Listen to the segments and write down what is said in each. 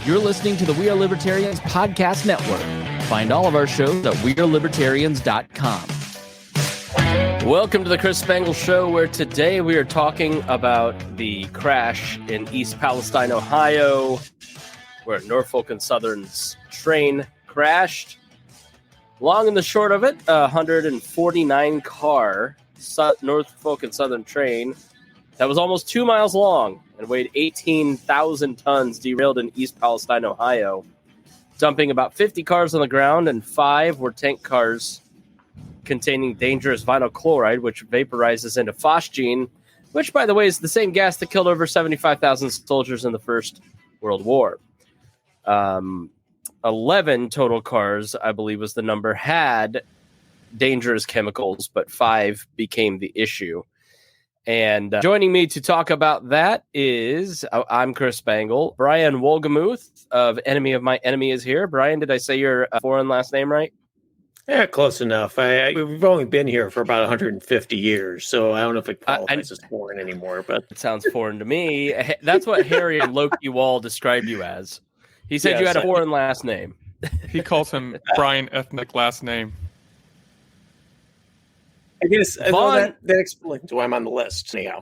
You're listening to the We Are Libertarians podcast network. Find all of our shows at wearelibertarians.com. Welcome to the Chris Spangle Show, where today we are talking about the crash in East Palestine, Ohio, where Norfolk and Southern's train crashed. Long and the short of it, a 149-car Norfolk and Southern train that was almost 2 miles long and weighed 18,000 tons derailed in East Palestine, Ohio, dumping about 50 cars on the ground, and 5 were tank cars containing dangerous vinyl chloride, which vaporizes into phosgene, which, by the way, is the same gas that killed over 75,000 soldiers in the First World War. 11 total cars, I believe was the number, had dangerous chemicals, but 5 became the issue. And joining me to talk about that is, I'm Chris Spangle. Brian Wohlgemuth of Enemy of My Enemy is here. Brian, did I say your foreign last name right? Yeah, close enough. We've only been here for about 150 years, so I don't know if it qualifies as foreign anymore. But it sounds foreign to me. That's what Harry and Loki Wall described you as. He said you had a foreign last name. He calls him Brian ethnic last name. I guess that explains why I'm on the list. Anyhow,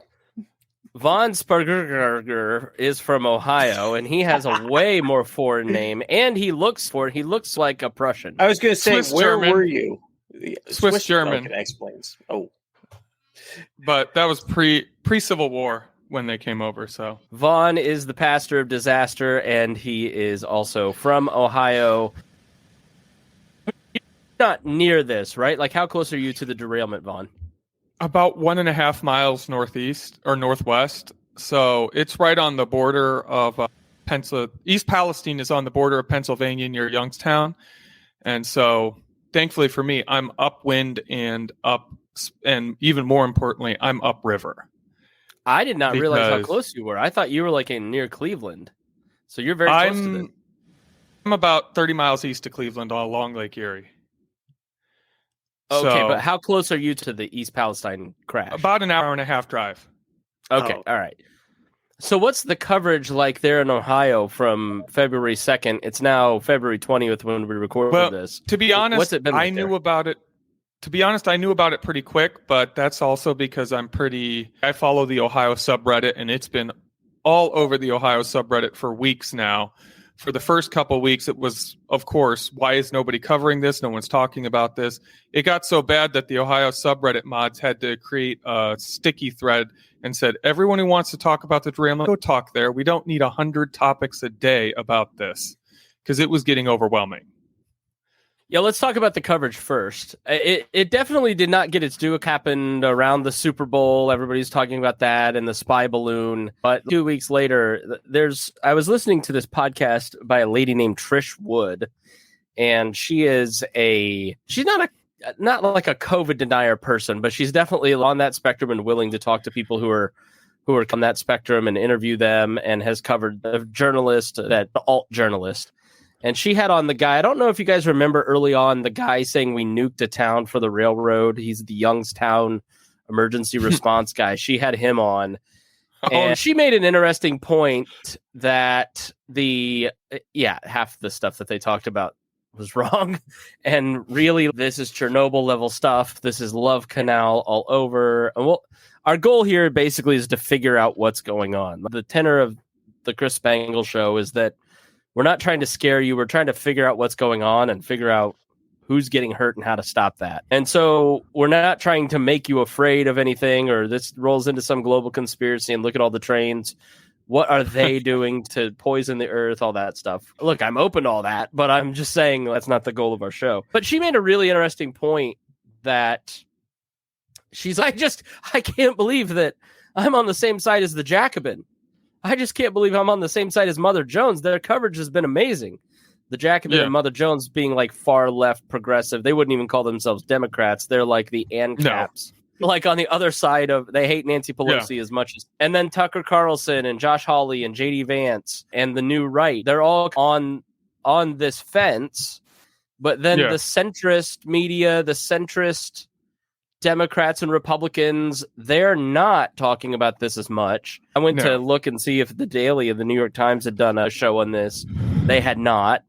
Vaughn Spargur is from Ohio, and he has a way more foreign name, and he looks like a Prussian. I was going to say, Swiss where German. were you? Swiss German. Okay, that explains. Oh, but that was pre-Civil War when they came over. So Vaughn is the pastor of disaster, and he is also from Ohio. Not near this, right? Like, how close are you to the derailment, Vaughn? about 1.5 miles northeast or northwest. So it's right on the border of East Palestine is on the border of Pennsylvania near Youngstown. And so thankfully for me, I'm upwind and even more importantly, I'm upriver. I did not realize how close you were. I thought you were like near Cleveland. So you're very close to it. I'm about 30 miles east of Cleveland along Lake Erie. Okay, but how close are you to the East Palestine crash? About an hour and a half drive. Okay, all right. So what's the coverage like there in Ohio from February 2nd? It's now February 20th when we recorded this. To be honest, what's it been like I knew about it. To be honest, I knew about it pretty quick, but that's also because I follow the Ohio subreddit, and it's been all over the Ohio subreddit for weeks now. For the first couple of weeks, it was, of course, why is nobody covering this? No one's talking about this. It got so bad that the Ohio subreddit mods had to create a sticky thread and said, everyone who wants to talk about the derailment, go talk there. We don't need 100 topics a day about this, because it was getting overwhelming. Yeah, let's talk about the coverage first. It definitely did not get its due. It happened around the Super Bowl. Everybody's talking about that and the spy balloon. But 2 weeks later, I was listening to this podcast by a lady named Trish Wood, and she's not like a COVID denier person, but she's definitely on that spectrum and willing to talk to people who are on that spectrum and interview them, and has covered a journalist, that alt journalist. And she had on the guy, I don't know if you guys remember early on, the guy saying we nuked a town for the railroad. He's the Youngstown emergency response guy. She had him on. And she made an interesting point that half the stuff that they talked about was wrong. And really, this is Chernobyl level stuff. This is Love Canal all over. And our goal here basically is to figure out what's going on. The tenor of the Chris Spangle Show is that we're not trying to scare you. We're trying to figure out what's going on and figure out who's getting hurt and how to stop that. And so we're not trying to make you afraid of anything, or this rolls into some global conspiracy and look at all the trains. What are they doing to poison the earth? All that stuff. Look, I'm open to all that, but I'm just saying that's not the goal of our show. But she made a really interesting point that she's like, I can't believe that I'm on the same side as the Jacobin. I just can't believe I'm on the same side as Mother Jones. Their coverage has been amazing. The Jacobin and Mother Jones being like far left progressive. They wouldn't even call themselves Democrats. They're like the ANCAPs. No. Like on the other side of, they hate Nancy Pelosi as much as, and then Tucker Carlson and Josh Hawley and JD Vance and the New Right. They're all on this fence, but then the centrist media, the centrist Democrats and Republicans, they're not talking about this as much. I went to look and see if the Daily of the New York Times had done a show on this. They had not,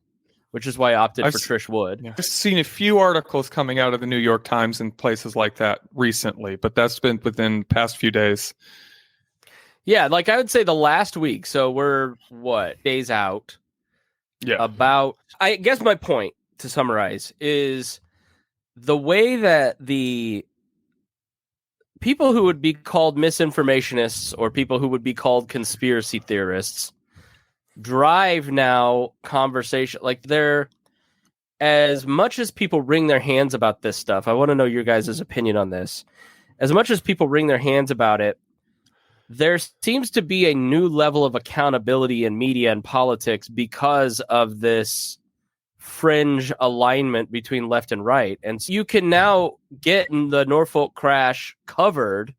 which is why I opted for Trish Wood. I've seen a few articles coming out of the New York Times and places like that recently, but that's been within the past few days. Yeah, like I would say the last week. So we're, days out? Yeah. I guess my point, to summarize, is the way that the people who would be called misinformationists or people who would be called conspiracy theorists drive now conversation. Like, they're, as much as people wring their hands about this stuff, I want to know your guys' opinion on this. As much as people wring their hands about it, there seems to be a new level of accountability in media and politics because of this fringe alignment between left and right. And so you can now get the Norfolk crash covered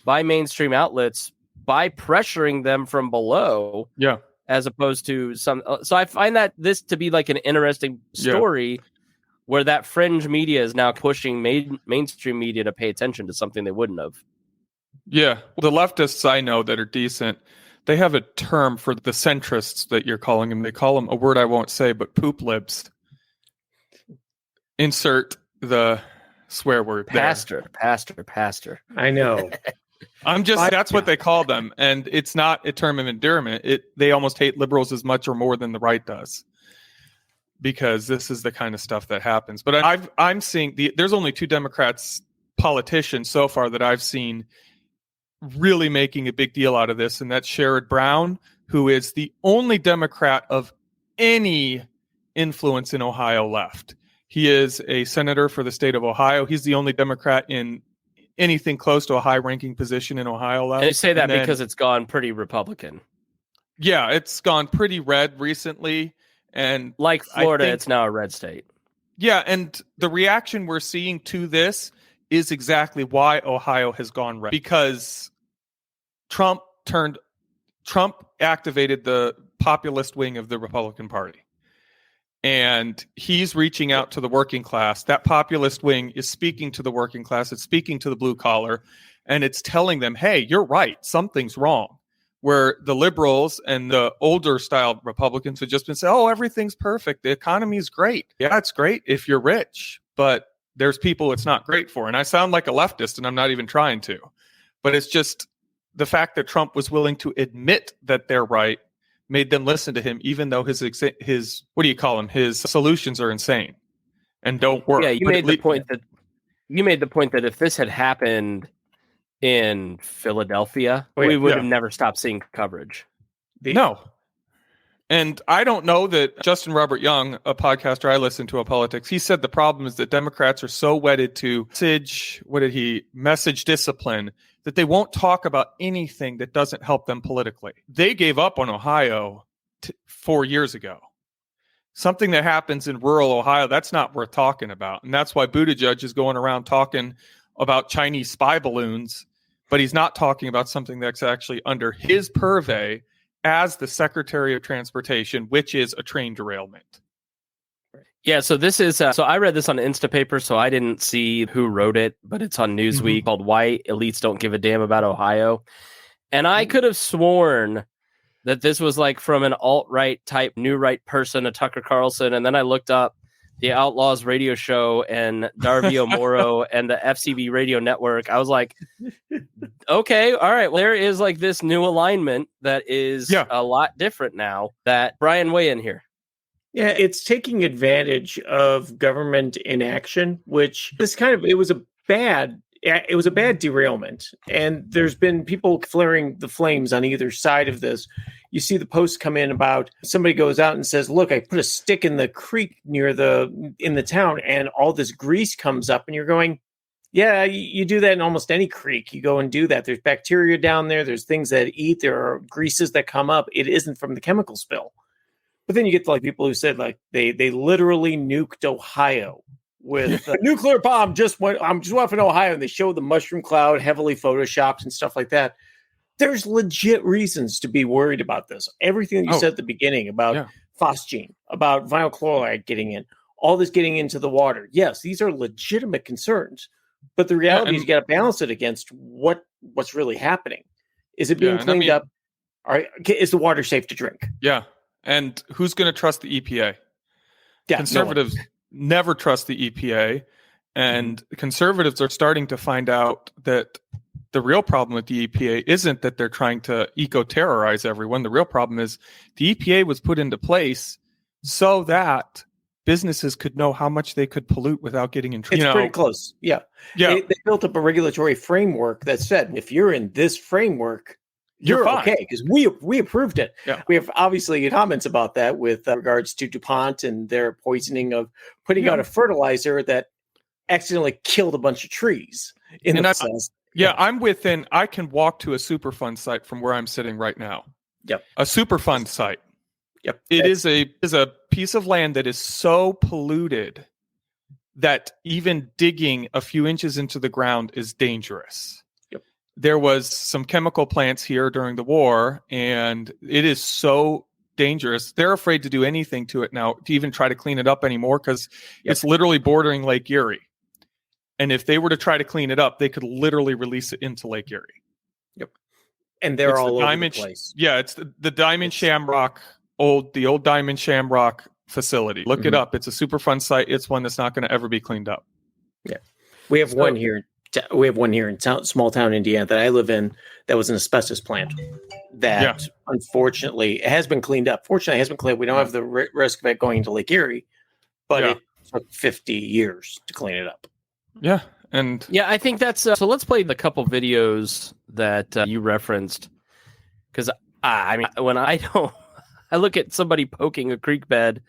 by mainstream outlets by pressuring them from below. Yeah. As opposed to some. So I find that this to be like an interesting story where that fringe media is now pushing mainstream media to pay attention to something they wouldn't have. Yeah. The leftists I know that are decent, they have a term for the centrists that you're calling them. They call them a word I won't say, but poop libs. Insert the swear word. Pastor. I know. That's what they call them. And it's not a term of endearment. They almost hate liberals as much or more than the right does, because this is the kind of stuff that happens. But I'm seeing there's only 2 Democrats politicians so far that I've seen really making a big deal out of this. And that's Sherrod Brown, who is the only Democrat of any influence in Ohio left. He is a senator for the state of Ohio. He's the only Democrat in anything close to a high-ranking position in Ohio left. And you say that because it's gone pretty Republican. Yeah, it's gone pretty red recently. And like Florida, it's now a red state. Yeah, and the reaction we're seeing to this is exactly why Ohio has gone red. Because Trump activated the populist wing of the Republican Party. And he's reaching out to the working class. That populist wing is speaking to the working class. It's speaking to the blue collar. And it's telling them, hey, you're right. Something's wrong. Where the liberals and the older style Republicans have just been saying, oh, everything's perfect. The economy is great. Yeah, it's great if you're rich. But there's people it's not great for. And I sound like a leftist, and I'm not even trying to. But it's just the fact that Trump was willing to admit that they're right made them listen to him, even though his what do you call him? His solutions are insane and don't work. Yeah, you made the point that if this had happened in Philadelphia, we would have never stopped seeing coverage. No. And I don't know that Justin Robert Young, a podcaster I listen to on politics, he said the problem is that Democrats are so wedded to message discipline, that they won't talk about anything that doesn't help them politically. They gave up on Ohio 4 years ago. Something that happens in rural Ohio, that's not worth talking about. And that's why Buttigieg is going around talking about Chinese spy balloons, but he's not talking about something that's actually under his purvey as the Secretary of Transportation, which is a train derailment. Yeah, so this is so I read this on Instapaper, so I didn't see who wrote it, but it's on Newsweek called "Why Elites Don't Give a Damn About Ohio," and I could have sworn that this was like from an alt-right type new right person, a Tucker Carlson, and then I looked up the Outlaws radio show and Darvio Moro and the FCB radio network. I was like, okay, all right, well, there is like this new alignment that is a lot different now. That Brian, weigh in here. Yeah, it's taking advantage of government inaction, which it was a bad derailment. And there's been people flaring the flames on either side of this. You see the posts come in about somebody goes out and says, look, I put a stick in the creek in the town, and all this grease comes up, and you're going, yeah, you do that in almost any creek. You go and do that. There's bacteria down there. There's things that eat. There are greases that come up. It isn't from the chemical spill. But then you get to like people who said like they literally nuked Ohio with a nuclear bomb. I'm just off in Ohio, and they show the mushroom cloud heavily photoshopped and stuff like that. There's legit reasons to be worried about this. Everything that you said at the beginning about phosgene, about vinyl chloride getting in, all this getting into the water. Yes, these are legitimate concerns. But the reality is you got to balance it against what's really happening. Is it being cleaned up? All right, is the water safe to drink? Yeah. And who's going to trust the EPA? Yeah, conservatives never trust the EPA. And conservatives are starting to find out that the real problem with the EPA isn't that they're trying to eco-terrorize everyone. The real problem is the EPA was put into place so that businesses could know how much they could pollute without getting in trouble. It's pretty close. Yeah. They built up a regulatory framework that said, if you're in this framework, you're okay, because we approved it. Yeah. We have obviously comments about that with regards to DuPont and their poisoning of putting out a fertilizer that accidentally killed a bunch of trees in the process. I can walk to a Superfund site from where I'm sitting right now. Yep. A Superfund site. Yep. It is a piece of land that is so polluted that even digging a few inches into the ground is dangerous. Yep. There was some chemical plants here during the war, and it is so dangerous. They're afraid to do anything to it now, to even try to clean it up anymore, because it's literally bordering Lake Erie. And if they were to try to clean it up, they could literally release it into Lake Erie. Yep. And they're all over the place. Yeah, it's the Diamond Shamrock, the old Diamond Shamrock facility. Look it up. It's a Superfund site. It's one that's not going to ever be cleaned up. Yeah. We have one here. We have one here in small town Indiana that I live in that was an asbestos plant that unfortunately it has been cleaned up. Fortunately, it has been cleaned up. We don't have the risk of it going into Lake Erie, but it took 50 years to clean it up. Yeah. And I think that's so. Let's play the couple videos that you referenced, because I mean, when I look at somebody poking a creek bed,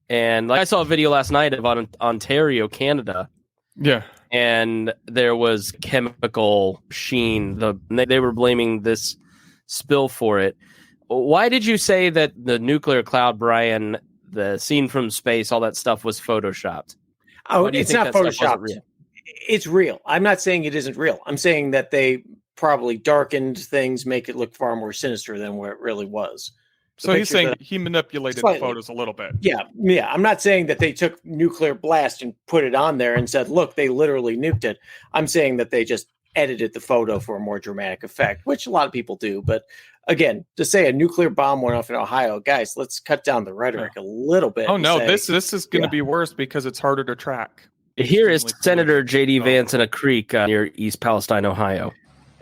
and like I saw a video last night of Ontario, Canada. Yeah. And there was chemical sheen. They were blaming this spill for it. Why did you say that the nuclear cloud, Brian, the scene from space, all that stuff was photoshopped? Oh, it's not photoshopped. It's real. I'm not saying it isn't real. I'm saying that they probably darkened things, make it look far more sinister than where it really was. So he's saying he manipulated the photos a little bit. Yeah. I'm not saying that they took nuclear blast and put it on there and said, look, they literally nuked it. I'm saying that they just edited the photo for a more dramatic effect, which a lot of people do. But again, to say a nuclear bomb went off in Ohio, guys, let's cut down the rhetoric a little bit. Oh, no, this is going to be worse because it's harder to track. Here is Senator J.D. Vance in a creek near East Palestine, Ohio.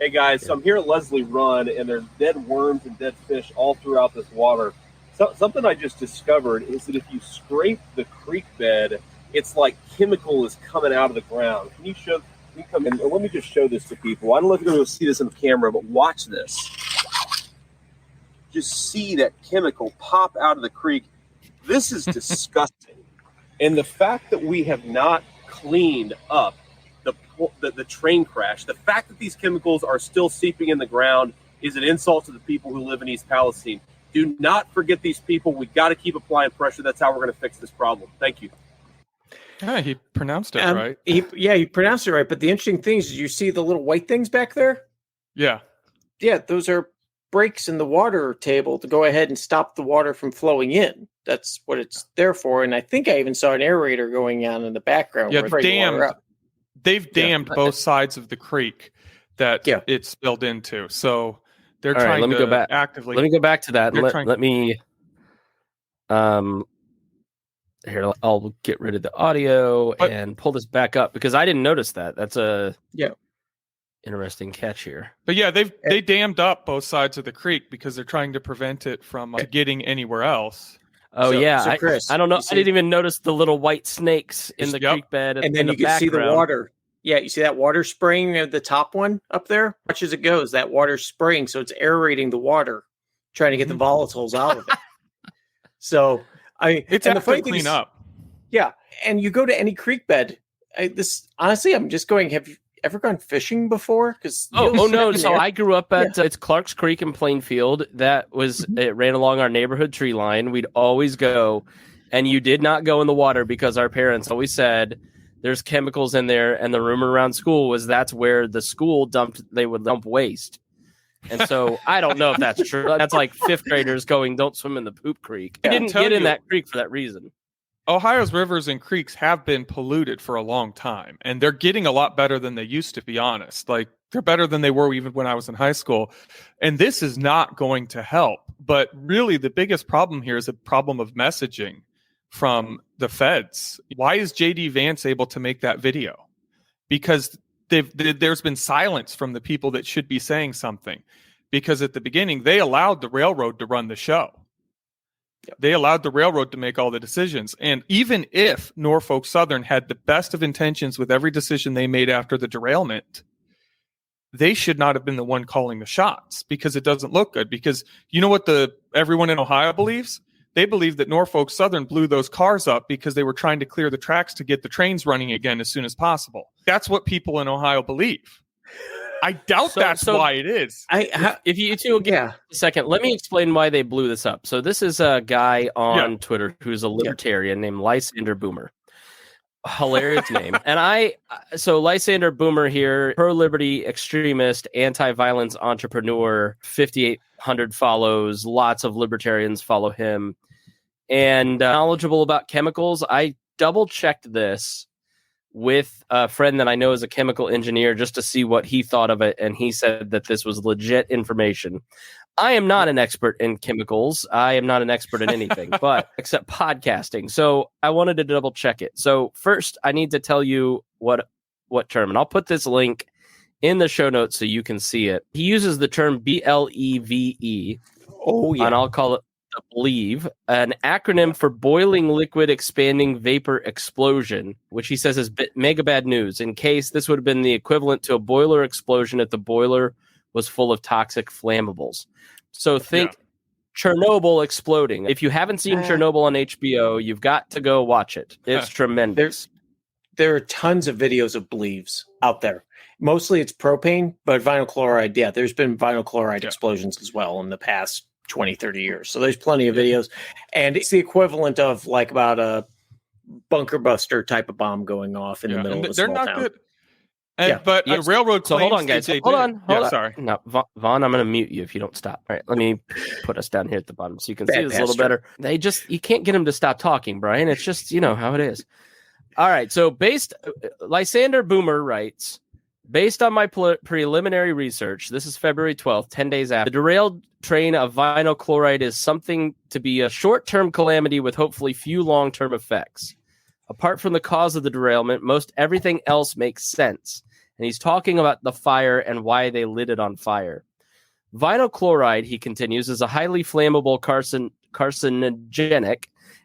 Hey guys, so I'm here at Leslie Run, and there's dead worms and dead fish all throughout this water. So, something I just discovered is that if you scrape the creek bed, it's like chemical is coming out of the ground. Can you come in? Let me just show this to people. I don't know if you're going to see this on camera, but watch this. Just see that chemical pop out of the creek. This is disgusting. And the fact that we have not cleaned up the train crash, the fact that these chemicals are still seeping in the ground is an insult to the people who live in East Palestine. Do not forget these people. We got to keep applying pressure. That's how we're going to fix this problem. Thank you. Yeah, he pronounced it right. He pronounced it right. But the interesting thing is, you see the little white things back there? Yeah. Yeah, those are breaks in the water table to go ahead and stop the water from flowing in. That's what it's there for. And I think I even saw an aerator going on in the background. Yeah, they've dammed both sides of the creek that it spilled into. So they're trying to go back. actively. Let me go back to that. Let me here, I'll get rid of the audio and pull this back up because I didn't notice that. That's a interesting catch here. But yeah, they dammed up both sides of the creek because they're trying to prevent it from getting anywhere else. Oh, so Chris, I don't know. I didn't even notice the little white snakes in the creek bed. And then you can see the water. Yeah, you see that water spraying at the top one up there? Watch as it goes. That water's spraying, so it's aerating the water, trying to get the volatiles out of it. So, it's and the funny clean up. Yeah, and you go to any creek bed. Honestly, I'm just going. Have you ever gone fishing before? Because no. So I grew up at it's Clark's Creek in Plainfield. That was it ran along our neighborhood tree line. We'd always go, and you did not go in the water because our parents always said there's chemicals in there. And the rumor around school was that's where the school they would dump waste. And so I don't know if that's true. That's like fifth graders going, don't swim in the poop creek. I didn't get in that creek for that reason. Ohio's rivers and creeks have been polluted for a long time, and they're getting a lot better than they used to, be honest. Like, they're better than they were even when I was in high school. And this is not going to help. But really, the biggest problem here is a problem of messaging from the feds. Why is J.D. Vance able to make that video? Because there's been silence from the people that should be saying something. Because at the beginning, they allowed the railroad to run the show. They allowed the railroad to make all the decisions. And even if Norfolk Southern had the best of intentions with every decision they made after the derailment, they should not have been the one calling the shots, because it doesn't look good. Because you know what everyone in Ohio believes? They believe that Norfolk Southern blew those cars up because they were trying to clear the tracks to get the trains running again as soon as possible. That's what people in Ohio believe. I doubt that's why it is. If you two will get a second, let me explain why they blew this up. So this is a guy on Twitter who's a libertarian named Lysander Boomer. Hilarious name. And so Lysander Boomer here, pro-liberty extremist, anti-violence entrepreneur, 5,800 follows, lots of libertarians follow him, and knowledgeable about chemicals. I double-checked this with a friend that I know is a chemical engineer just to see what he thought of it, and he said that this was legit information. I am not an expert in chemicals. I am not an expert in anything, but except podcasting. So I wanted to double check it. So first, I need to tell you what term, and I'll put this link in the show notes so you can see it. He uses the term BLEVE. Oh, yeah. And I'll call it the BLEVE, an acronym for boiling liquid expanding vapor explosion, which he says is mega bad news. In case this would have been the equivalent to a boiler explosion if the boiler was full of toxic flammables. So think Chernobyl exploding. If you haven't seen Chernobyl on HBO, you've got to go watch it. It's tremendous. There are tons of videos of BLEVEs out there. Mostly it's propane, but vinyl chloride, there's been vinyl chloride explosions as well in the past 20, 30 years. So there's plenty of videos. And it's the equivalent of like about a bunker buster type of bomb going off in the middle of a small town. Good. But a railroad. So hold on, guys. Hold on. Sorry. No, Vaughn, I'm going to mute you if you don't stop. All right, let me put us down here at the bottom so you can see this a little better. You can't get him to stop talking, Brian. It's just, how it is. All right. So Lysander Boomer writes, based on my preliminary research, this is February 12th, 10 days after, the derailed train of vinyl chloride is something to be a short-term calamity with hopefully few long-term effects. Apart from the cause of the derailment, most everything else makes sense. And he's talking about the fire and why they lit it on fire. Vinyl chloride, he continues, is a highly flammable carcinogenic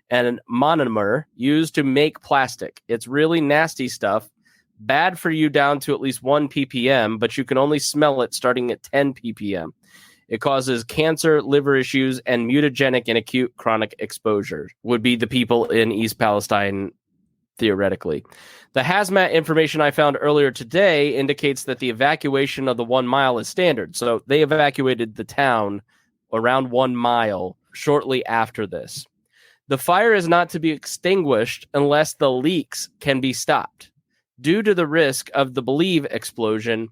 and monomer used to make plastic. It's really nasty stuff, bad for you down to at least 1 ppm, but you can only smell it starting at 10 ppm. It causes cancer, liver issues, and mutagenic and acute chronic exposure, would be the people in East Palestine, theoretically. The hazmat information I found earlier today indicates that the evacuation of the 1 mile is standard. So they evacuated the town around 1 mile shortly after this. The fire is not to be extinguished unless the leaks can be stopped. Due to the risk of the BLEVE explosion,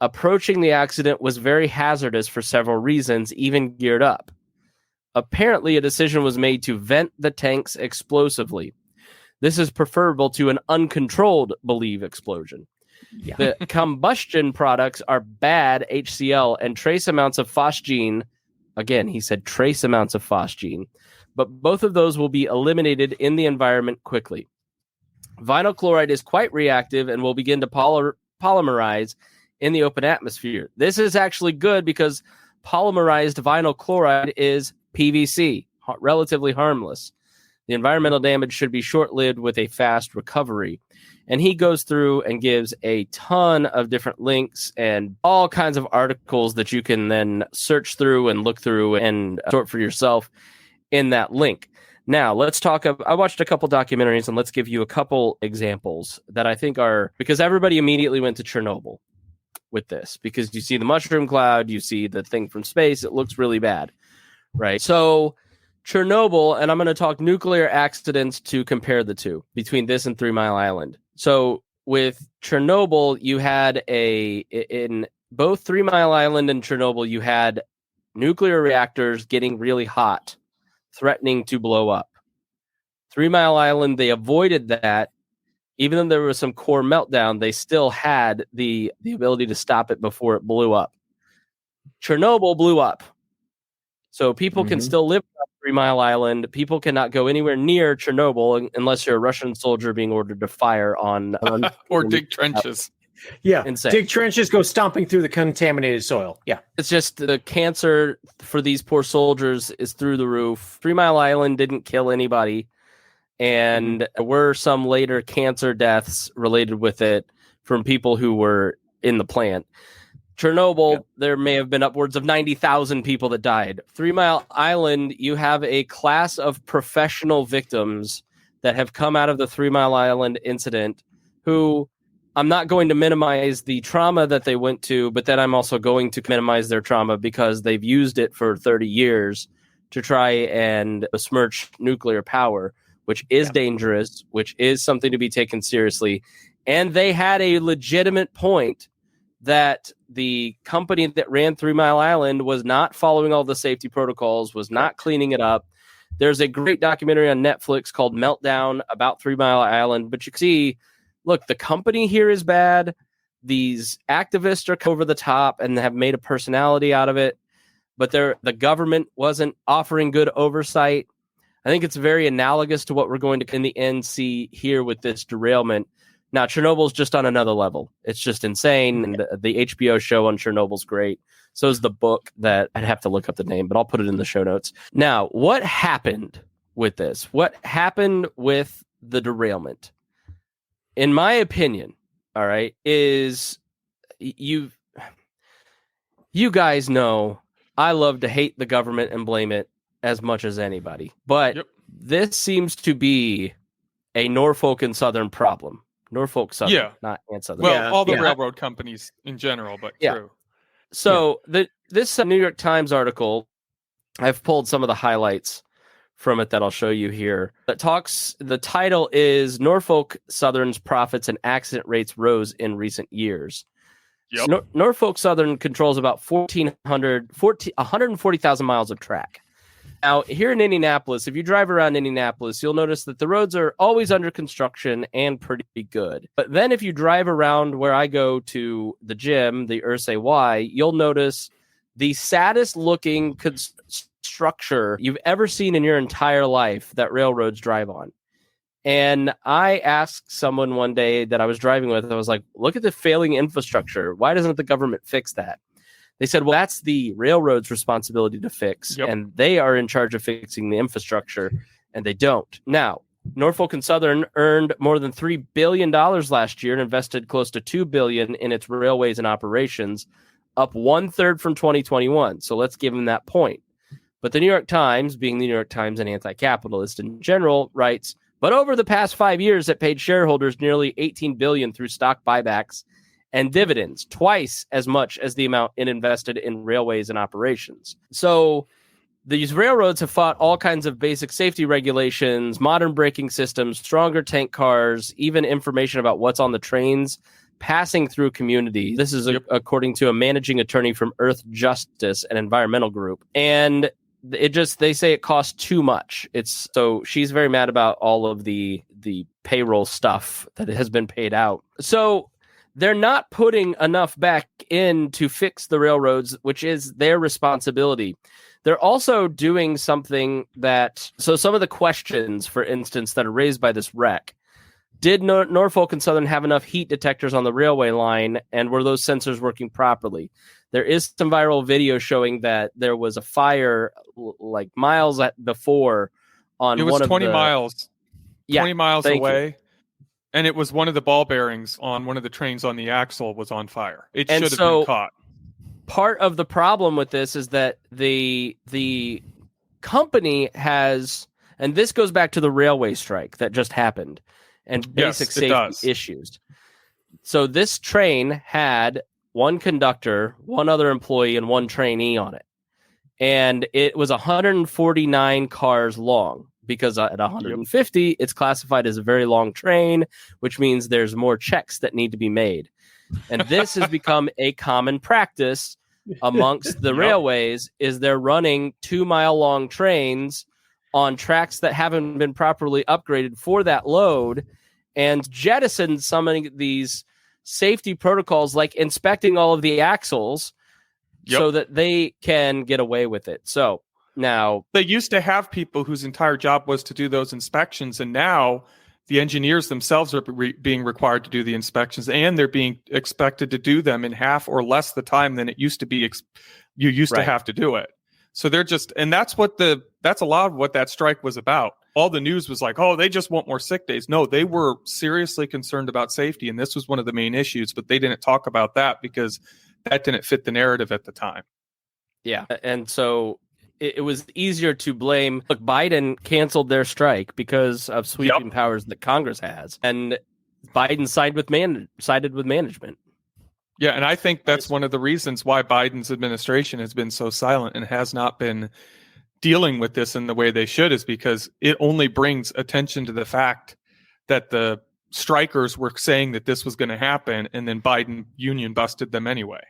approaching the accident was very hazardous for several reasons, even geared up. Apparently, a decision was made to vent the tanks explosively. This is preferable to an uncontrolled BLEVE explosion. Yeah. The combustion products are bad HCl and trace amounts of phosgene. Again, he said trace amounts of phosgene, but both of those will be eliminated in the environment quickly. Vinyl chloride is quite reactive and will begin to polymerize in the open atmosphere. This is actually good because polymerized vinyl chloride is PVC, relatively harmless. The environmental damage should be short-lived with a fast recovery. And he goes through and gives a ton of different links and all kinds of articles that you can then search through and look through and sort for yourself in that link. Now, let's talk. I watched a couple documentaries, and let's give you a couple examples that I think are, because everybody immediately went to Chernobyl with this, because you see the mushroom cloud, you see the thing from space, it looks really bad, right? So Chernobyl, and I'm going to talk nuclear accidents to compare the two between this and 3 Mile Island. So with Chernobyl, you had in both 3 Mile Island and Chernobyl, you had nuclear reactors getting really hot, threatening to blow up. 3 Mile Island, they avoided that. Even though there was some core meltdown, they still had the ability to stop it before it blew up. Chernobyl blew up. So people can still live on 3 Mile Island. People cannot go anywhere near Chernobyl unless you're a Russian soldier being ordered to fire on or dig trenches. Yeah, insane. Dig trenches, go stomping through the contaminated soil. Yeah. It's just the cancer for these poor soldiers is through the roof. 3 Mile Island didn't kill anybody. And there were some later cancer deaths related with it from people who were in the plant. Chernobyl, there may have been upwards of 90,000 people that died. 3 Mile Island, you have a class of professional victims that have come out of the 3 Mile Island incident who I'm not going to minimize the trauma that they went to, but then I'm also going to minimize their trauma because they've used it for 30 years to try and besmirch nuclear power, which is dangerous, which is something to be taken seriously. And they had a legitimate point that the company that ran 3 Mile Island was not following all the safety protocols, was not cleaning it up. There's a great documentary on Netflix called Meltdown about 3 Mile Island, but you can see, look, the company here is bad. These activists are over the top and have made a personality out of it, but the government wasn't offering good oversight. I think it's very analogous to what we're going to, in the end, see here with this derailment. Now, Chernobyl's just on another level. It's just insane. And the HBO show on Chernobyl's great. So is the book that I'd have to look up the name, but I'll put it in the show notes. Now, what happened with this? What happened with the derailment? In my opinion, all right, is you guys know I love to hate the government and blame it as much as anybody. But this seems to be a Norfolk and Southern problem. Norfolk Southern, not and Southern. Well, all the railroad companies in general, but true. So this New York Times article, I've pulled some of the highlights from it that I'll show you here. The title is Norfolk Southern's profits and accident rates rose in recent years. Yep. So Norfolk Southern controls about 140,000 miles of track. Now, here in Indianapolis, if you drive around Indianapolis, you'll notice that the roads are always under construction and pretty good. But then if you drive around where I go to the gym, the Ursay Y, you'll notice the saddest looking structure you've ever seen in your entire life that railroads drive on. And I asked someone one day that I was driving with, I was like, look at the failing infrastructure. Why doesn't the government fix that? They said, well, that's the railroad's responsibility to fix, and they are in charge of fixing the infrastructure, and they don't. Now, Norfolk and Southern earned more than $3 billion last year and invested close to $2 billion in its railways and operations, up 1/3 from 2021. So let's give them that point. But the New York Times, being the New York Times and anti-capitalist in general, writes, but over the past 5 years, it paid shareholders nearly $18 billion through stock buybacks and dividends, twice as much as the amount it invested in railways and operations. So these railroads have fought all kinds of basic safety regulations, modern braking systems, stronger tank cars, even information about what's on the trains passing through communities. This is according to a managing attorney from Earth Justice, an environmental group. And they say it costs too much. So she's very mad about all of the payroll stuff that has been paid out. So they're not putting enough back in to fix the railroads, which is their responsibility. They're also doing something so some of the questions, for instance, that are raised by this wreck, did Norfolk and Southern have enough heat detectors on the railway line, and were those sensors working properly? There is some viral video showing that there was a fire like miles before on it was one of 20 the, miles. 20 miles away. You. And it was one of the ball bearings on one of the trains on the axle was on fire. It should have been caught. Part of the problem with this is that the company has, and this goes back to the railway strike that just happened and basic safety issues. So this train had one conductor, one other employee, and one trainee on it. And it was 149 cars long. Because at 150, it's classified as a very long train, which means there's more checks that need to be made. And this has become a common practice amongst the railways, is they're running 2 mile long trains on tracks that haven't been properly upgraded for that load, and jettison some of these safety protocols like inspecting all of the axles so that they can get away with it. So now they used to have people whose entire job was to do those inspections, and now the engineers themselves are being required to do the inspections, and they're being expected to do them in half or less the time than it used to be. You used to have to do it. So they're just, and that's a lot of what that strike was about. All the news was like, oh, they just want more sick days. No, they were seriously concerned about safety, and this was one of the main issues, but they didn't talk about that because that didn't fit the narrative at the time. Yeah, and so it was easier to blame. Look, Biden canceled their strike because of sweeping powers that Congress has, and Biden sided with management. Yeah, and I think that's one of the reasons why Biden's administration has been so silent and has not been dealing with this in the way they should, is because it only brings attention to the fact that the strikers were saying that this was going to happen, and then Biden union busted them anyway.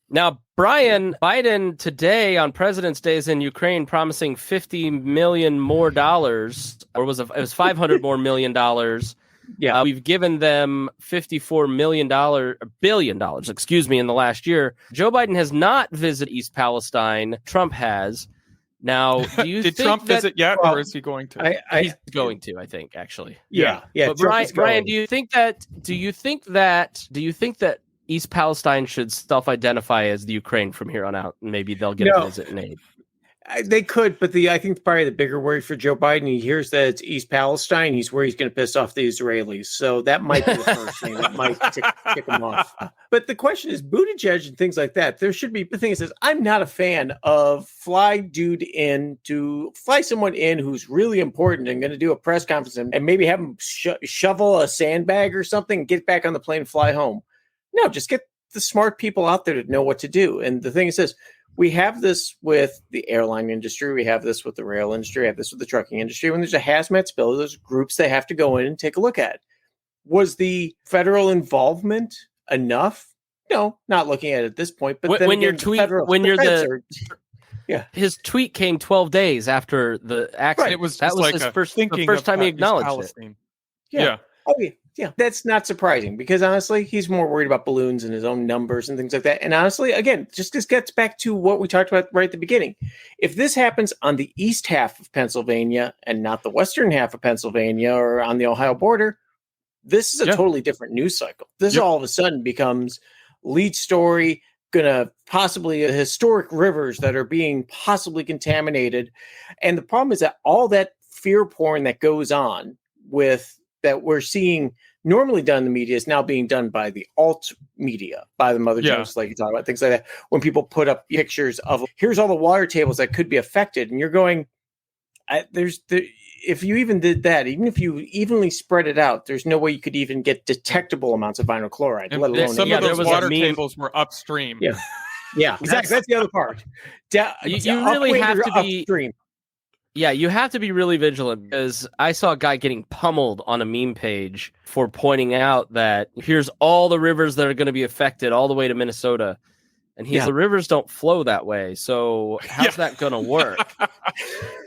Now, Brian, Biden today on President's Day is in Ukraine promising $50 million more dollars, or it was $500 million more. Yeah, we've given them $54 billion, in the last year. Joe Biden has not visited East Palestine. Trump has. Now, do you did think Trump visit yet, or is he going to? He's going to, I think, actually. Yeah. But Brian, do you think that East Palestine should self-identify as the Ukraine from here on out, and maybe they'll get a visit and aid? They could, but I think probably the bigger worry for Joe Biden, he hears that it's East Palestine, he's worried he's going to piss off the Israelis. So that might be the first thing that might tick him off. But the question is, Buttigieg and things like that, there should be, the thing is, I'm not a fan of fly someone in who's really important and going to do a press conference and maybe have him shovel a sandbag or something and get back on the plane and fly home. No, just get the smart people out there to know what to do. And the thing is this, we have this with the airline industry. We have this with the rail industry. We have this with the trucking industry. When there's a hazmat spill, there's groups they have to go in and take a look at. Was the federal involvement enough? No, not looking at it at this point. But his tweet came 12 days after the accident. Right. It was that was like his the first time he acknowledged it. Yeah. Oh, yeah. Yeah, that's not surprising because honestly, he's more worried about balloons and his own numbers and things like that. And honestly, again, just this gets back to what we talked about right at the beginning. If this happens on the east half of Pennsylvania and not the western half of Pennsylvania or on the Ohio border, this is a totally different news cycle. This all of a sudden becomes lead story, gonna possibly historic rivers that are being possibly contaminated. And the problem is that all that fear porn that goes on with that we're seeing normally done in the media is now being done by the alt media, by the Mother Jones, like you talk about, things like that. When people put up pictures of, here's all the water tables that could be affected, and you're going, if you even did that, even if you evenly spread it out, there's no way you could even get detectable amounts of vinyl chloride, let alone some of those water tables were upstream. Yeah, exactly. That's the other part. You really have to be upstream. Yeah, you have to be really vigilant because I saw a guy getting pummeled on a meme page for pointing out that here's all the rivers that are going to be affected all the way to Minnesota. And the rivers don't flow that way. So how's that going to work?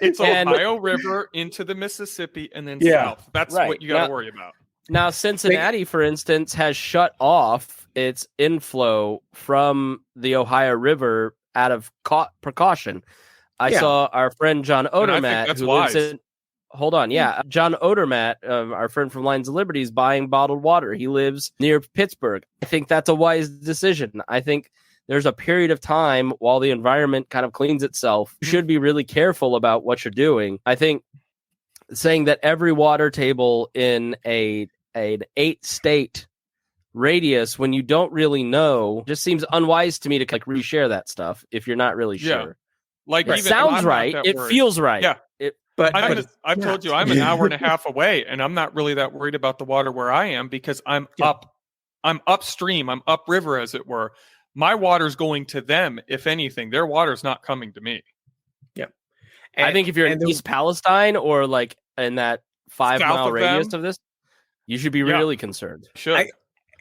It's Ohio River into the Mississippi and then south. That's what you got to worry about. Now, Cincinnati, for instance, has shut off its inflow from the Ohio River out of precaution. I saw our friend John Odermatt, who lives in. Hold on, John Odermatt, our friend from Lions of Liberty, is buying bottled water. He lives near Pittsburgh. I think that's a wise decision. I think there's a period of time while the environment kind of cleans itself. You should be really careful about what you're doing. I think saying that every water table in an 8-state radius, when you don't really know, just seems unwise to me to like reshare that stuff if you're not really sure. Like it sounds right. It feels right. Yeah. I've told you I'm an hour and a half away, and I'm not really that worried about the water where I am because I'm upstream. I'm upriver, as it were. My water's going to them. If anything, their water's not coming to me. Yeah. I think if you're in East Palestine or like in that 5-mile radius of this, you should be really concerned.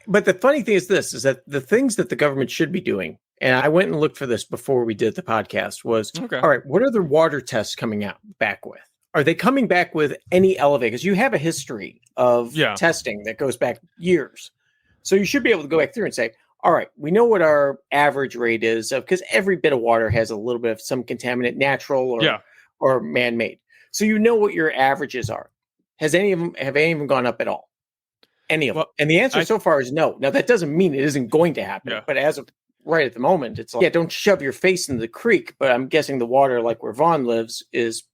But the funny thing is this, is that the things that the government should be doing, and I went and looked for this before we did the podcast, was, all right, what are the water tests coming out back with? are they coming back with any elevate? Because you have a history of testing that goes back years. So you should be able to go back through and say, all right, we know what our average rate is, because every bit of water has a little bit of some contaminant, natural or man-made. So you know what your averages are. Have any of them gone up at all? Any of them? And the answer so far is no. Now, that doesn't mean it isn't going to happen. But as of right at the moment, it's like, don't shove your face into the creek. But I'm guessing the water, like where Vaughn lives, is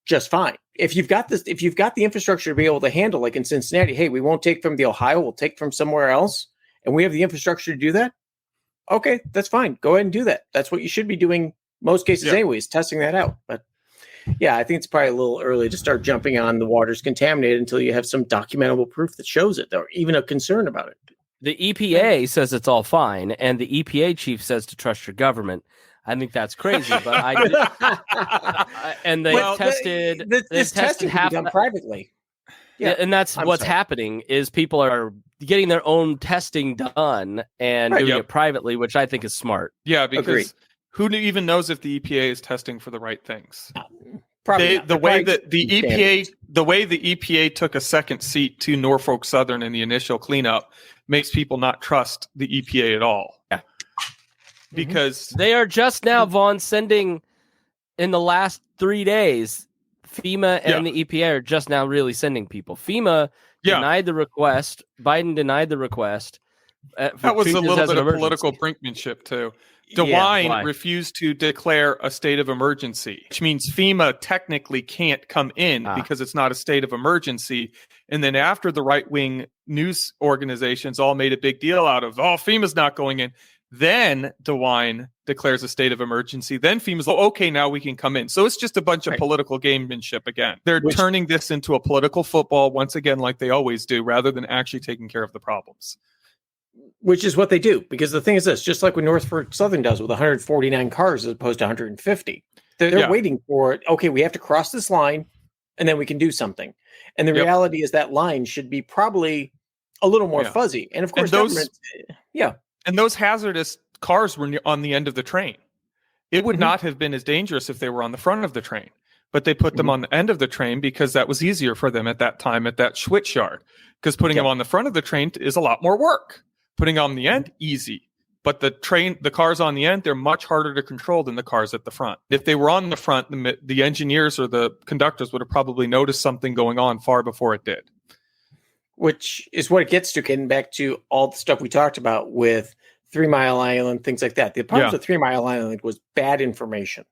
just fine. If you've got the infrastructure to be able to handle, like in Cincinnati, hey, we won't take from the Ohio, we'll take from somewhere else, and we have the infrastructure to do that. Okay, that's fine. Go ahead and do that. That's what you should be doing most cases anyways, testing that out. But yeah, I think it's probably a little early to start jumping on the water's contaminated until you have some documentable proof that shows it, or even a concern about it. The EPA says it's all fine, and the EPA chief says to trust your government. I think that's crazy, but and they tested. This testing can be done privately. Yeah, and that's what's happening is people are getting their own testing done and doing it privately, which I think is smart. Yeah, because who even knows if the EPA is testing for the right things? Probably the way the EPA took a second seat to Norfolk Southern in the initial cleanup makes people not trust the EPA at all. Yeah. Because they are just now, Vaughn, sending in the last 3 days, FEMA and the EPA are just now really sending people. FEMA denied the request. Biden denied the request. That was a little bit of political brinkmanship, too. DeWine refused to declare a state of emergency, which means FEMA technically can't come in because it's not a state of emergency. And then after the right-wing news organizations all made a big deal out of, FEMA's not going in, then DeWine declares a state of emergency. Then FEMA's like, okay, now we can come in. So it's just a bunch of political gamemanship again. They're turning this into a political football once again, like they always do, rather than actually taking care of the problems. Which is what they do, because the thing is this, just like what Norfolk Southern does with 149 cars as opposed to 150. They're waiting for it. Okay, we have to cross this line, and then we can do something. And the reality is that line should be probably a little more fuzzy. And of course, and those hazardous cars were on the end of the train. It would not have been as dangerous if they were on the front of the train. But they put them on the end of the train because that was easier for them at that time at that switch yard. Because putting them on the front of the train is a lot more work. Putting them on the end, easy. But the cars on the end, they're much harder to control than the cars at the front. If they were on the front, the engineers or the conductors would have probably noticed something going on far before it did. Which is what it gets to, getting back to all the stuff we talked about with 3 Mile Island, things like that. The problem with 3 Mile Island was bad information.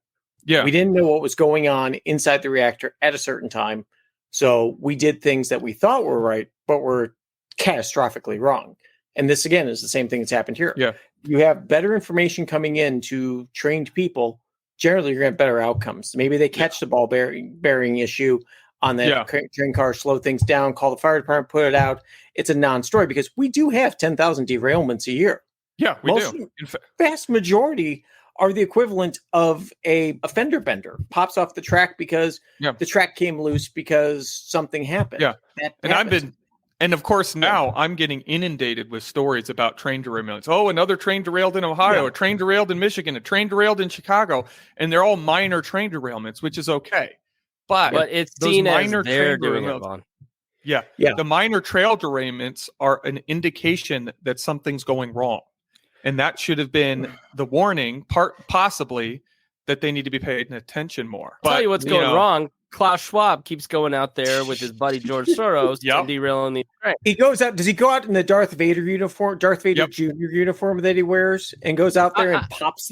Yeah. We didn't know what was going on inside the reactor at a certain time. So we did things that we thought were right, but were catastrophically wrong. And this, again, is the same thing that's happened here. Yeah. You have better information coming in to trained people. Generally, you're going to have better outcomes. Maybe they catch the ball bearing issue on that train car, slow things down, call the fire department, put it out. It's a non-story because we do have 10,000 derailments a year. Yeah, we do. Vast majority are the equivalent of a fender bender. Pops off the track because the track came loose because something happened. Yeah, and of course now I'm getting inundated with stories about train derailments. Oh, another train derailed in Ohio, a train derailed in Michigan, a train derailed in Chicago, and they're all minor train derailments, which is okay. But it's those seen minor as they're train doing derailments, it, the minor trail derailments are an indication that something's going wrong. And that should have been the warning, possibly, that they need to be paying attention more. I'll tell you what's going wrong. Klaus Schwab keeps going out there with his buddy George Soros and derailing the train. He goes out. Does he go out in the Darth Vader uniform, Darth Vader Jr. uniform that he wears, and goes out there and pops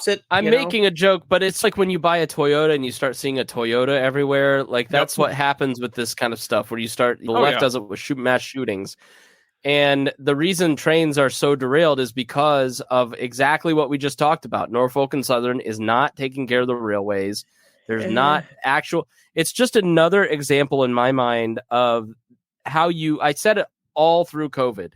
it? I'm making a joke, but it's like when you buy a Toyota and you start seeing a Toyota everywhere. Like that's what happens with this kind of stuff, where you start. The left does it with mass shootings. And the reason trains are so derailed is because of exactly what we just talked about. Norfolk and Southern is not taking care of the railways. There's not actual. It's just another example in my mind of how I said it all through COVID.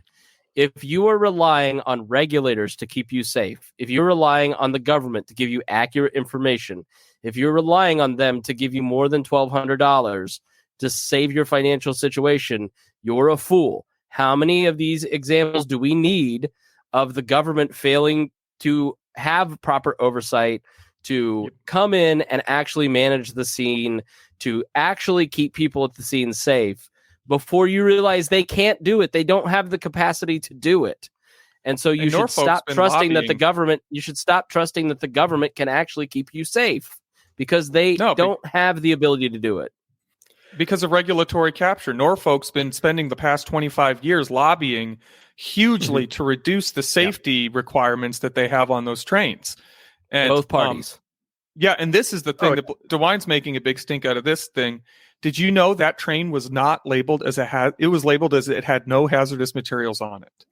If you are relying on regulators to keep you safe, if you're relying on the government to give you accurate information, if you're relying on them to give you more than $1,200 to save your financial situation, you're a fool. How many of these examples do we need of the government failing to have proper oversight, to come in and actually manage the scene, to actually keep people at the scene safe before you realize they can't do it. They don't have the capacity to do it. And so you should stop trusting that the government, you should stop trusting that the government can actually keep you safe because they don't have the ability to do it. Because of regulatory capture. Norfolk's been spending the past 25 years lobbying hugely to reduce the safety requirements that they have on those trains. And both parties. And this is the thing that DeWine's making a big stink out of this thing. Did you know that train was not labeled as it was labeled as it had no hazardous materials on it?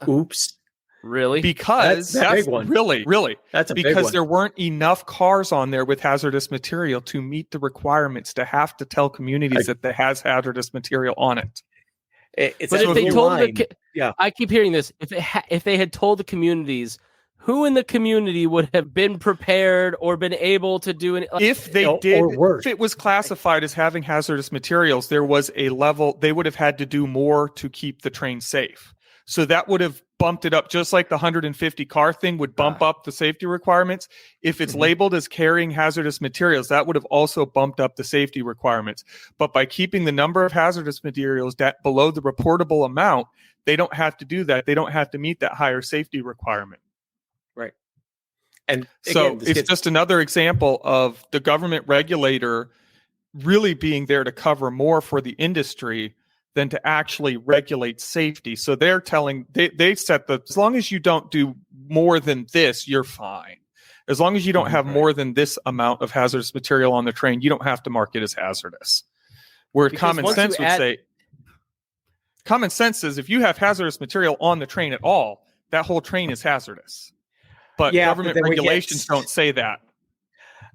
Oops. Really? Because that's a big one. Really. That's a big one. Because there weren't enough cars on there with hazardous material to meet the requirements to have to tell communities that there has hazardous material on it. But if they told I keep hearing this. If they had told the communities, who in the community would have been prepared or been able to do it? If they did, if it was classified as having hazardous materials, there was a level they would have had to do more to keep the train safe. So that would have bumped it up, just like the 150 car thing would bump up the safety requirements. If it's labeled as carrying hazardous materials, that would have also bumped up the safety requirements. But by keeping the number of hazardous materials below the reportable amount, they don't have to do that. They don't have to meet that higher safety requirement. Right. And so it's just another example of the government regulator really being there to cover more for the industry than to actually regulate safety. So they're telling, they set as long as you don't do more than this, you're fine. As long as you don't have more than this amount of hazardous material on the train, you don't have to mark it as hazardous. Where common sense would say, common sense is if you have hazardous material on the train at all, that whole train is hazardous. But government regulations don't say that.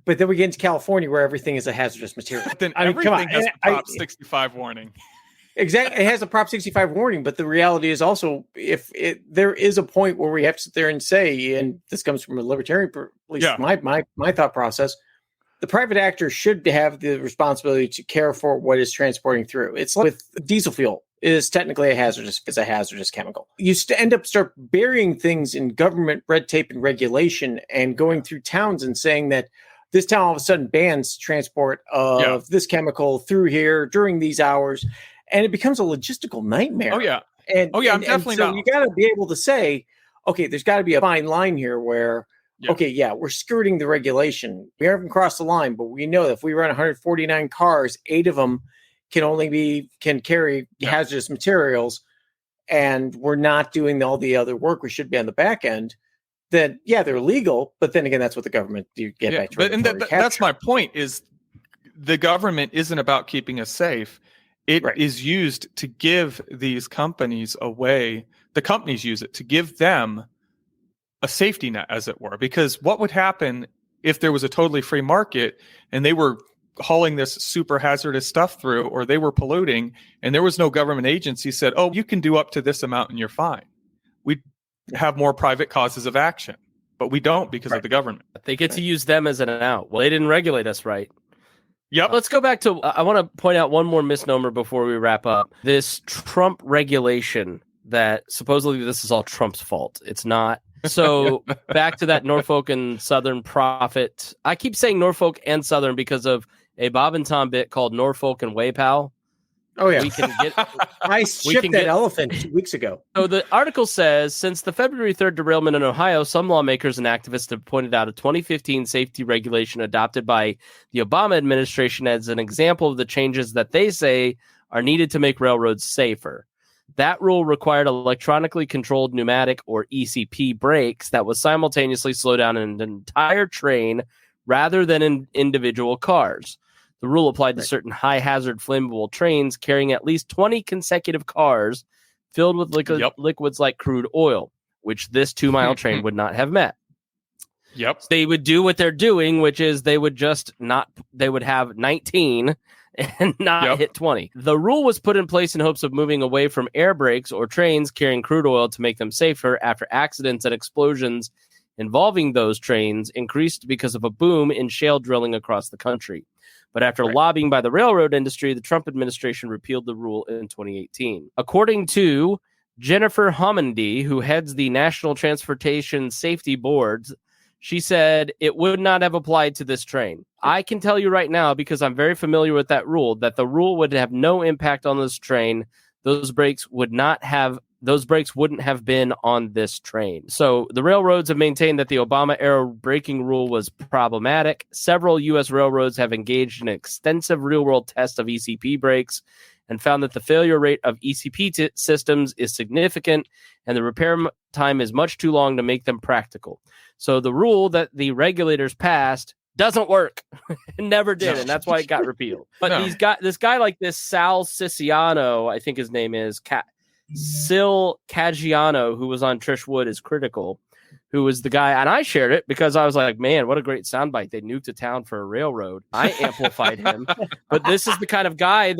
But then we get into California where everything is a hazardous material. Then everything has a Prop 65 warning. Exactly. It has a Prop 65 warning, but the reality is also there is a point where we have to sit there and say, and this comes from a libertarian, at least my thought process, the private actor should have the responsibility to care for what is transporting through. It's like with diesel fuel is technically a hazardous chemical. You end up burying things in government red tape and regulation and going through towns and saying that this town all of a sudden bans transport of this chemical through here during these hours. And it becomes a logistical nightmare. I'm definitely not. You got to be able to say, okay, there's got to be a fine line here where, we're skirting the regulation. We haven't crossed the line, but we know that if we run 149 cars, 8 of them can carry hazardous materials, and we're not doing all the other work we should be on the back end. Then they're legal, but then again, that's what the government do get back to. That's my point. Is the government isn't about keeping us safe. It is used to give these companies away. The companies use it to give them a safety net, as it were. Because what would happen if there was a totally free market and they were hauling this super hazardous stuff through, or they were polluting, and there was no government agency said, "Oh, you can do up to this amount and you're fine." We'd have more private causes of action, but we don't because of the government. They get to use them as an out. Well, they didn't regulate us right. Yep. Let's go back to, I want to point out one more misnomer before we wrap up. This Trump regulation that supposedly this is all Trump's fault. It's not. So back to that Norfolk and Southern profit. I keep saying Norfolk and Southern because of a Bob and Tom bit called Norfolk and Waypal. Oh, yeah. We can get, I shipped that elephant 2 weeks ago. So the article says, since the February 3rd derailment in Ohio, some lawmakers and activists have pointed out a 2015 safety regulation adopted by the Obama administration as an example of the changes that they say are needed to make railroads safer. That rule required electronically controlled pneumatic or ECP brakes that would simultaneously slow down an entire train rather than in individual cars. The rule applied to certain high-hazard flammable trains carrying at least 20 consecutive cars filled with liquids like crude oil, which this 2-mile train would not have met. Yep. They would do what they're doing, which is they would have 19 and not hit 20. The rule was put in place in hopes of moving away from air brakes or trains carrying crude oil to make them safer after accidents and explosions involving those trains increased because of a boom in shale drilling across the country. But after lobbying by the railroad industry, the Trump administration repealed the rule in 2018. According to Jennifer Homendy, who heads the National Transportation Safety Board, She said it would not have applied to this train. I can tell you right now, because I'm very familiar with that rule, that the rule would have no impact on this train. Those brakes wouldn't have been on this train. So the railroads have maintained that the Obama-era braking rule was problematic. Several U.S. railroads have engaged in an extensive real-world test of ECP brakes and found that the failure rate of ECP systems is significant and the repair time is much too long to make them practical. So the rule that the regulators passed doesn't work. It never did, and that's why it got repealed. But this guy like this Sal Siciano, I think his name is Sil Caggiano, who was on Trish Wood is Critical, who was the guy, and I shared it because I was like, man, what a great soundbite. They nuked a town for a railroad. I amplified him. But this is the kind of guy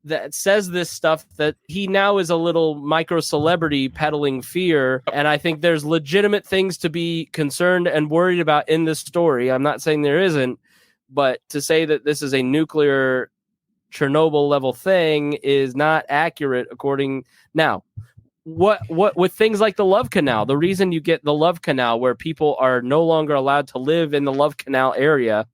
that says this stuff, that he now is a little micro celebrity peddling fear. And I think there's legitimate things to be concerned and worried about in this story. I'm not saying there isn't, but to say that this is a nuclear Chernobyl level thing is not accurate according now. What with things like the Love Canal, the reason you get the Love Canal where people are no longer allowed to live in the Love Canal area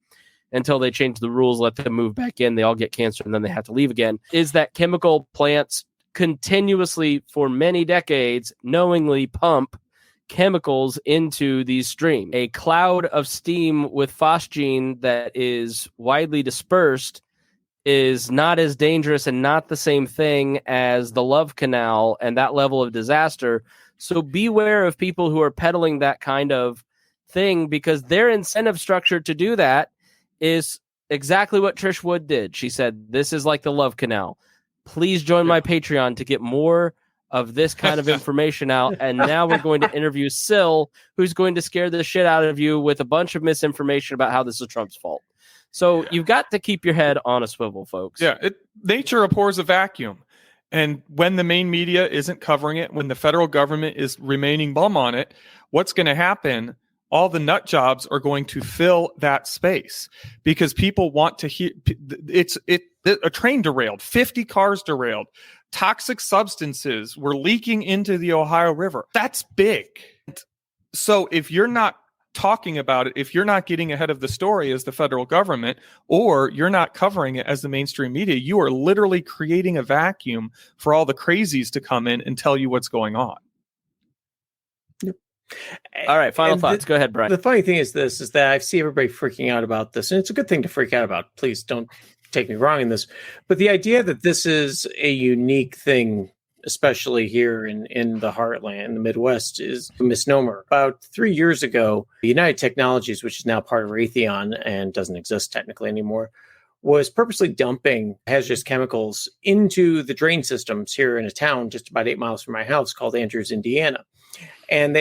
until they change the rules, let them move back in, they all get cancer, and then they have to leave again, is that chemical plants continuously for many decades knowingly pump chemicals into these streams. A cloud of steam with phosgene that is widely dispersed is not as dangerous and not the same thing as the Love Canal and that level of disaster. So beware of people who are peddling that kind of thing, because their incentive structure to do that is exactly what Trish Wood did. She said, this is like the Love Canal. Please join my Patreon to get more of this kind of information out. And now we're going to interview Sil, who's going to scare the shit out of you with a bunch of misinformation about how this is Trump's fault. So you've got to keep your head on a swivel, folks. Yeah, nature abhors a vacuum. And when the main media isn't covering it, when the federal government is remaining bum on it, what's going to happen? All the nut jobs are going to fill that space because people want to hear a train derailed, 50 cars derailed, toxic substances were leaking into the Ohio River. That's big. So if you're not talking about it, if you're not getting ahead of the story as the federal government, or you're not covering it as the mainstream media, you are literally creating a vacuum for all the crazies to come in and tell you what's going on. All right, final thoughts. Go ahead, Brian. The funny thing is that I see everybody freaking out about this, and it's a good thing to freak out about. Please don't take me wrong in this. But the idea that this is a unique thing, especially here in the heartland, the Midwest, is a misnomer. About 3 years ago, United Technologies, which is now part of Raytheon and doesn't exist technically anymore, was purposely dumping hazardous chemicals into the drain systems here in a town just about 8 miles from my house called Andrews, Indiana. And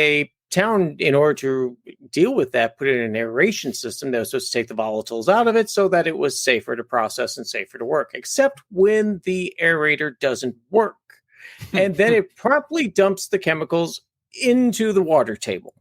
town, in order to deal with that, put in an aeration system that was supposed to take the volatiles out of it so that it was safer to process and safer to work, except when the aerator doesn't work. And then it promptly dumps the chemicals into the water table,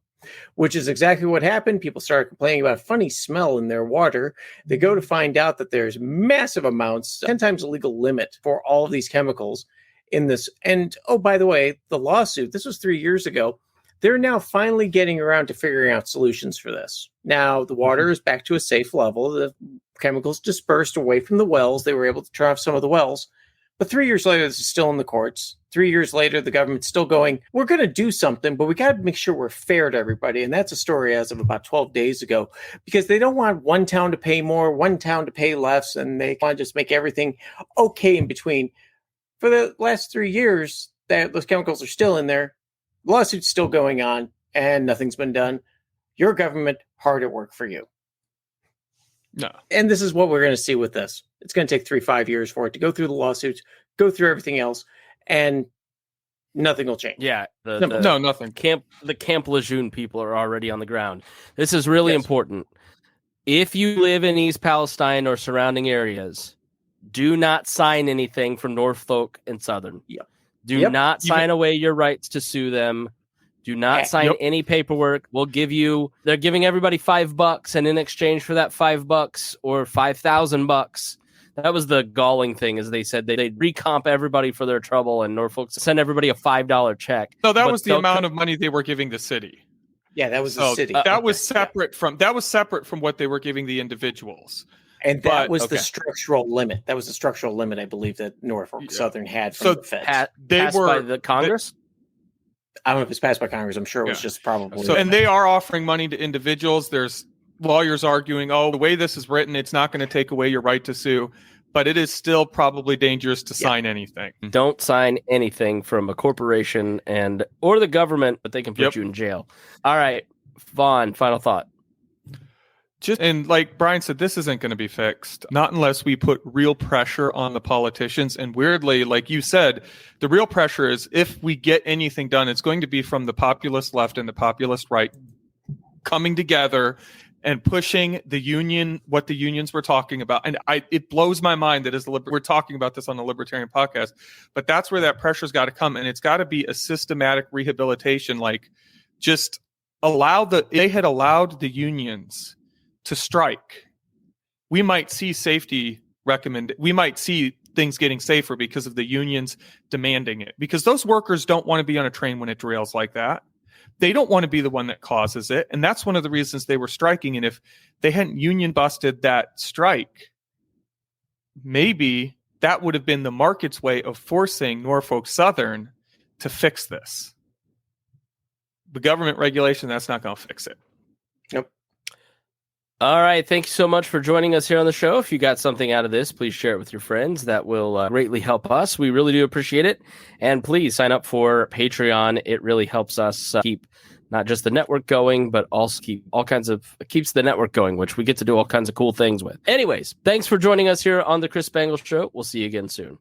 which is exactly what happened. People started complaining about a funny smell in their water. They go to find out that there's massive amounts, 10 times the legal limit for all of these chemicals in this. And, oh, by the way, the lawsuit, this was 3 years ago. They're now finally getting around to figuring out solutions for this. Now, the water is back to a safe level. The chemicals dispersed away from the wells. They were able to turn off some of the wells. But 3 years later, this is still in the courts. 3 years later, the government's still going, we're going to do something, but we got to make sure we're fair to everybody. And that's a story as of about 12 days ago, because they don't want one town to pay more, one town to pay less, and they want to just make everything okay in between. For the last 3 years, those chemicals are still in there. The lawsuit's still going on, and nothing's been done. Your government, hard at work for you. No. And this is what we're going to see with this. It's going to take 3-5 years for it to go through the lawsuits, go through everything else, and nothing will change. Yeah. Nothing. The Camp Lejeune people are already on the ground. This is really important. If you live in East Palestine or surrounding areas, do not sign anything from Norfolk and Southern. Yep. Do not sign away your rights to sue them. Do not sign any paperwork. They're giving everybody $5, and in exchange for that $5 or $5,000, that was the galling thing, as they said they'd recomp everybody for their trouble, and Norfolk send everybody a $5 check. No, that was the amount of money they were giving the city. Yeah, that was So the city. that was separate from what they were giving the individuals. And that was okay. the structural limit. That was the structural limit, I believe, that Norfolk Southern had from the Feds. Passed by the Congress? I don't know if it's passed by Congress. I'm sure it was just probably. So, and they are offering money to individuals. There's lawyers arguing, oh, the way this is written, it's not going to take away your right to sue, but it is still probably dangerous to sign anything. Don't sign anything from a corporation or the government, but they can put you in jail. All right, Vaughn, final thought. And like Brian said, this isn't going to be fixed, not unless we put real pressure on the politicians. And weirdly, like you said, the real pressure is if we get anything done, it's going to be from the populist left and the populist right coming together and pushing the union, what the unions were talking about. And it blows my mind that we're talking about this on the Libertarian podcast, but that's where that pressure's got to come. And it's got to be a systematic rehabilitation, like just they had allowed the unions to strike, we might see we might see things getting safer because of the unions demanding it, because those workers don't want to be on a train when it derails like that. They don't want to be the one that causes it. And that's one of the reasons they were striking. And if they hadn't union busted that strike, maybe that would have been the market's way of forcing Norfolk Southern to fix this. The government regulation, that's not going to fix it. Nope. All right. Thank you so much for joining us here on the show. If you got something out of this, please share it with your friends. That will greatly help us. We really do appreciate it. And please sign up for Patreon. It really helps us keep not just the network going, but also keeps the network going, which we get to do all kinds of cool things with. Anyways, thanks for joining us here on the Chris Spangle Show. We'll see you again soon.